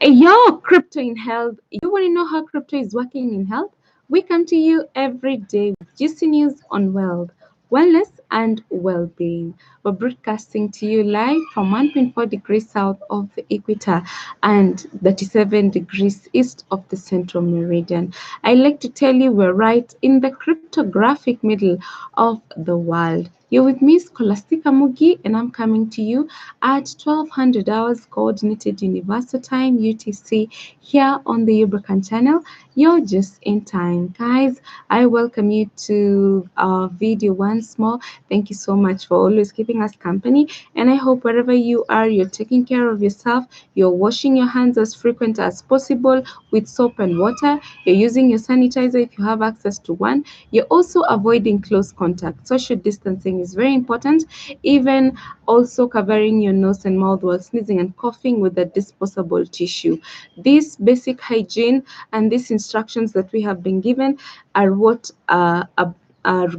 Your crypto in health. You want to know how crypto is working in health? We come to you every day with juicy news on wealth, wellness, and well-being. We're broadcasting to you live from 1.4 degrees south of the equator and 37 degrees east of the central meridian. I like to tell you we're right in the cryptographic middle of the world. You're with me, Scholastica Mugi, and I'm coming to you at 1200 hours Coordinated Universal Time UTC here on the Ubracan channel. You're just in time. Guys, I welcome you to our video once more. Thank you so much for always keeping us company. And I hope wherever you are, you're taking care of yourself. You're washing your hands as frequent as possible with soap and water. You're using your sanitizer if you have access to one. You're also avoiding close contact. Social distancing is very important. Even also covering your nose and mouth while sneezing and coughing with a disposable tissue. This basic hygiene and these instructions that we have been given are what are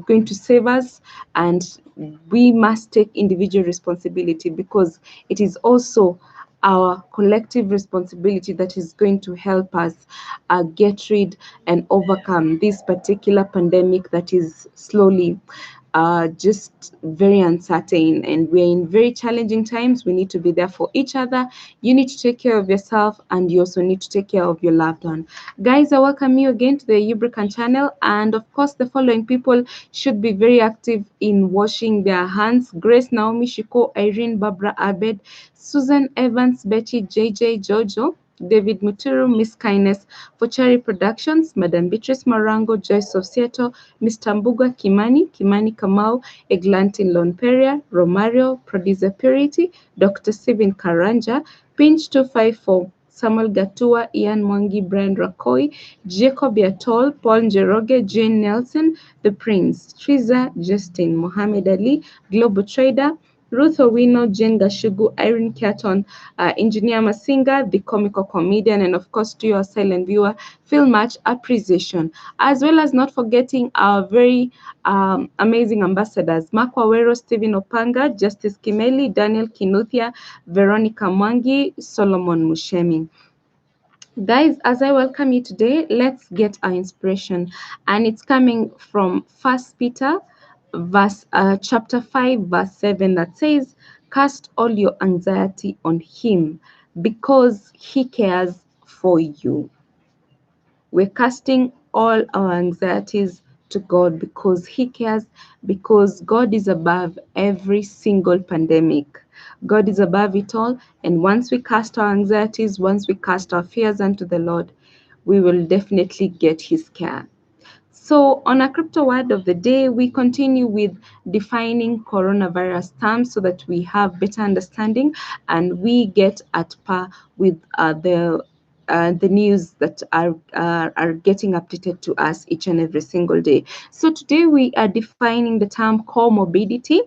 going to save us, and we must take individual responsibility because it is also our collective responsibility that is going to help us get rid and overcome this particular pandemic that is slowly just very uncertain, and we're in very challenging times. We need to be there for each other. You need to take care of yourself, and you also need to take care of your loved one. Guys, I welcome you again to the Ubrican channel, and of course the following people should be very active in washing their hands: Grace, Naomi, Shiko, Irene, Barbara, Abed, Susan, Evans, Betty, JJ, Jojo, David Muturu, Miss Kindness, for Cherry Productions, Madam Beatrice Marango, Joyce of Seattle, Mr. Mbuga Kimani, Kimani Kamau, Eglantin Lonperia, Romario, Producer Purity, Dr. Steven Karanja, Pinch 254, Samuel Gatua, Ian Mwangi, Brian Rakoi, Jacob Yatol, Paul Njoroge, Jane Nelson, The Prince, Triza, Justin, Mohammed Ali, Global Trader, Ruth Owino, Jane Gashugu, Irene Kiaton, Engineer Masinga, the comical comedian, and of course to your silent viewer, feel much appreciation, as well as not forgetting our very amazing ambassadors: Mark Wawero, Stephen Opanga, Justice Kimeli, Daniel Kinuthia, Veronica Mwangi, Solomon Mushemi. Guys, as I welcome you today, let's get our inspiration, and it's coming from First Peter, chapter 5, verse 7, that says, "Cast all your anxiety on Him, because He cares for you." We're casting all our anxieties to God because He cares, because God is above every single pandemic. God is above it all. And once we cast our anxieties, once we cast our fears unto the Lord, we will definitely get His care. So, on our crypto word of the day, we continue with defining coronavirus terms so that we have better understanding and we get at par with the news that are getting updated to us each and every single day. So today we are defining the term comorbidity.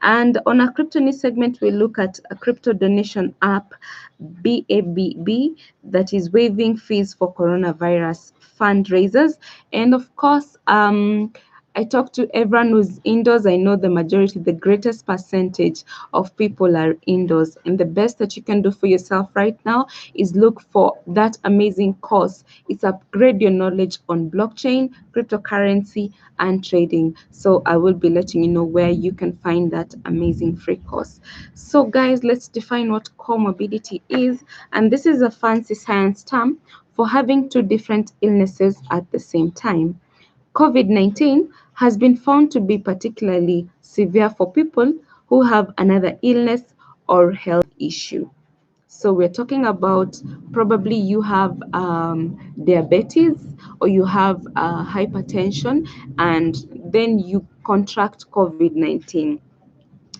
And on our crypto news segment, we look at a crypto donation app, BABB, that is waiving fees for coronavirus fundraisers. And of course, I talk to everyone who's indoors. I know the majority, the greatest percentage of people are indoors. And the best that you can do for yourself right now is look for that amazing course. It's upgrade your knowledge on blockchain, cryptocurrency, and trading. So I will be letting you know where you can find that amazing free course. So guys, let's define what comorbidity is. And this is a fancy science term for having two different illnesses at the same time. COVID-19 has been found to be particularly severe for people who have another illness or health issue. So we're talking about probably you have diabetes, or you have hypertension, and then you contract COVID-19.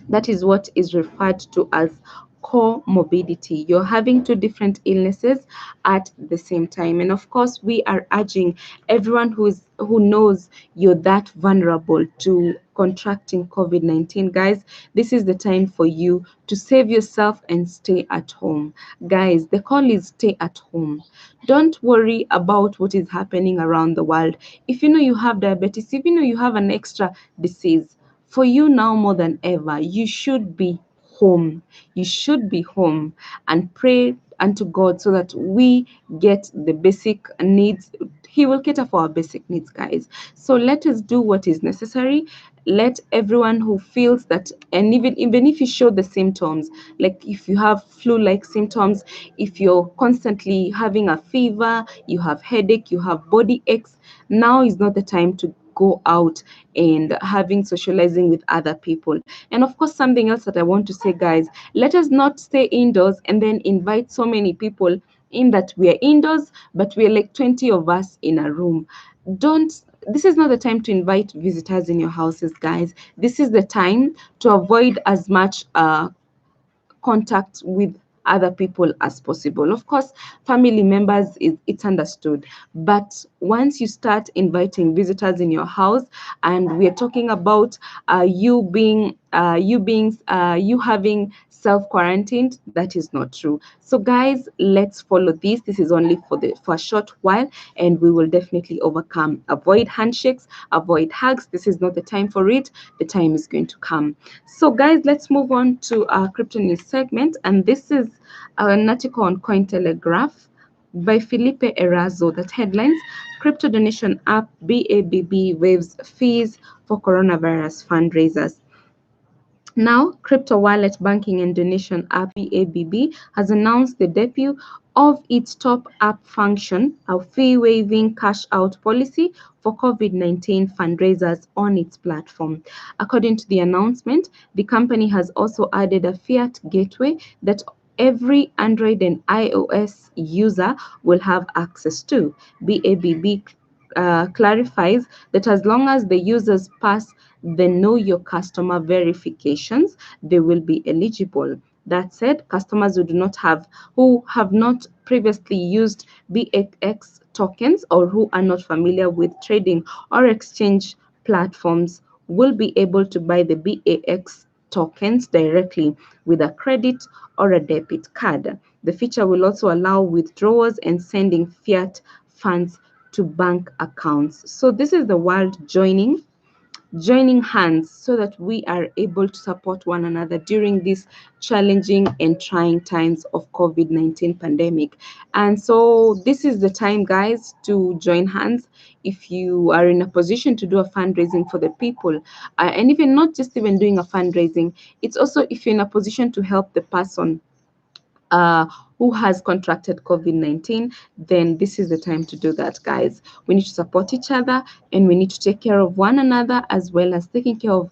That is what is referred to as comorbidity. You're having two different illnesses at the same time. And of course, we are urging everyone who knows you're that vulnerable to contracting COVID-19. Guys, this is the time for you to save yourself and stay at home. Guys, the call is stay at home. Don't worry about what is happening around the world. If you know you have diabetes, if you know you have an extra disease, for you now more than ever, you should be home. You should be home and pray unto God so that we get the basic needs. He will cater for our basic needs, guys. So let us do what is necessary. Let everyone who feels that, and even if you show the symptoms, like if you have flu-like symptoms, if you're constantly having a fever, you have headache, you have body aches, now is not the time to go out and having socializing with other people. And of course, something else that I want to say, guys, let us not stay indoors and then invite so many people in that we are indoors, but we are like 20 of us in a room. Don't This is not the time to invite visitors in your houses, guys. This is the time to avoid as much contact with other people as possible. Of course, family members, it's understood. But once you start inviting visitors in your house, and we're talking about you having self quarantined, that is not true. So guys, let's follow this. This is only for a short while, and we will definitely overcome. Avoid handshakes, avoid hugs. This is not the time for it. The time is going to come. So guys, let's move on to our crypto news segment, and this is an article on Cointelegraph by Felipe Erazo that headlines: Crypto donation app BABB waives fees for coronavirus fundraisers. Now, crypto wallet banking and donation app BABB has announced the debut of its top app function, a fee waiving cash out policy for COVID-19 fundraisers on its platform. According to the announcement, the company has also added a fiat gateway that every Android and iOS user will have access to. BABB clarifies that as long as the users pass the Know Your Customer verifications, they will be eligible. That said, customers who have not previously used BAX tokens or who are not familiar with trading or exchange platforms will be able to buy the BAX tokens directly with a credit or a debit card. The feature will also allow withdrawals and sending fiat funds to bank accounts. So this is the world joining hands so that we are able to support one another during these challenging and trying times of COVID-19 pandemic. And so this is the time, guys, to join hands. If you are in a position to do a fundraising for the people, and even not just even doing a fundraising, it's also if you're in a position to help the person uh, who has contracted COVID-19, then this is the time to do that, guys. We need to support each other, and we need to take care of one another as well as taking care of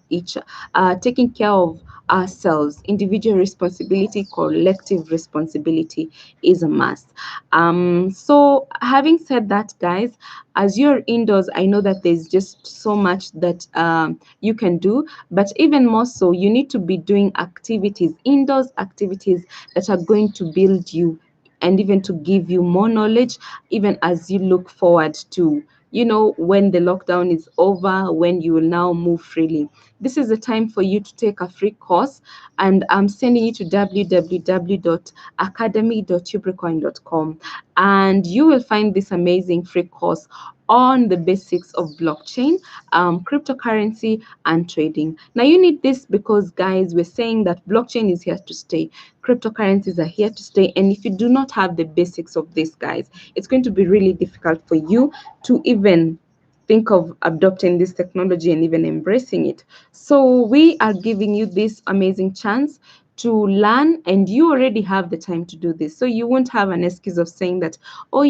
ourselves. Individual responsibility, collective responsibility is a must. So having said that, guys, as you're indoors, I know that there's just so much that you can do, but even more so, you need to be doing activities, indoors activities that are going to build you and even to give you more knowledge, even as you look forward to, when the lockdown is over, when you will now move freely. This is the time for you to take a free course, and I'm sending you to www.academy.tubricoin.com, and you will find this amazing free course on the basics of blockchain, cryptocurrency, and trading. Now, you need this because, guys, we're saying that blockchain is here to stay. Cryptocurrencies are here to stay. And if you do not have the basics of this, guys, it's going to be really difficult for you to even think of adopting this technology and even embracing it. So we are giving you this amazing chance to learn, and you already have the time to do this. So you won't have an excuse of saying that, oh,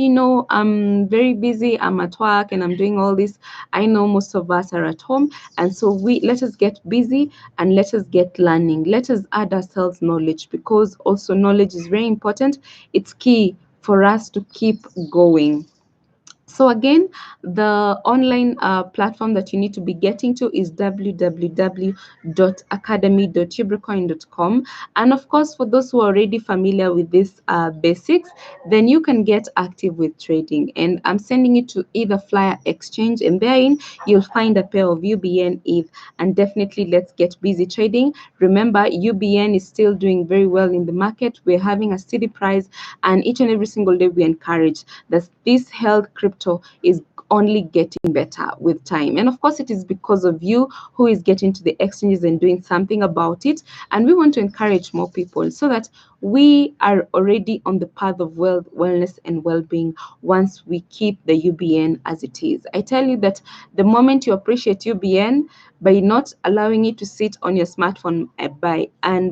I'm very busy, I'm at work and I'm doing all this. I know most of us are at home, and so we let us get busy and let us get learning. Let us add ourselves knowledge, because also knowledge is very important. It's key for us to keep going. So again, the online platform that you need to be getting to is www.academy.tubricoin.com. And of course, for those who are already familiar with these basics, then you can get active with trading. And I'm sending you to either Flyer Exchange, and therein you'll find a pair of UBN ETH. And definitely let's get busy trading. Remember, UBN is still doing very well in the market. We're having a steady price, and each and every single day we encourage that this health crypto motto is only getting better with time. And of course, it is because of you who is getting to the exchanges and doing something about it. And we want to encourage more people so that we are already on the path of wealth, wellness, and well-being once we keep the UBN as it is. I tell you that the moment you appreciate UBN, by not allowing it to sit on your smartphone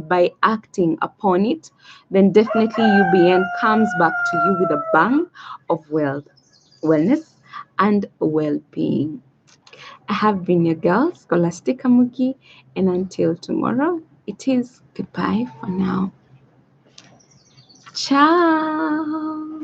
by acting upon it, then definitely UBN comes back to you with a bang of wealth, wellness, and well-being. I have been your girl, Scholastica Mugi, and until tomorrow, it is goodbye for now. Ciao.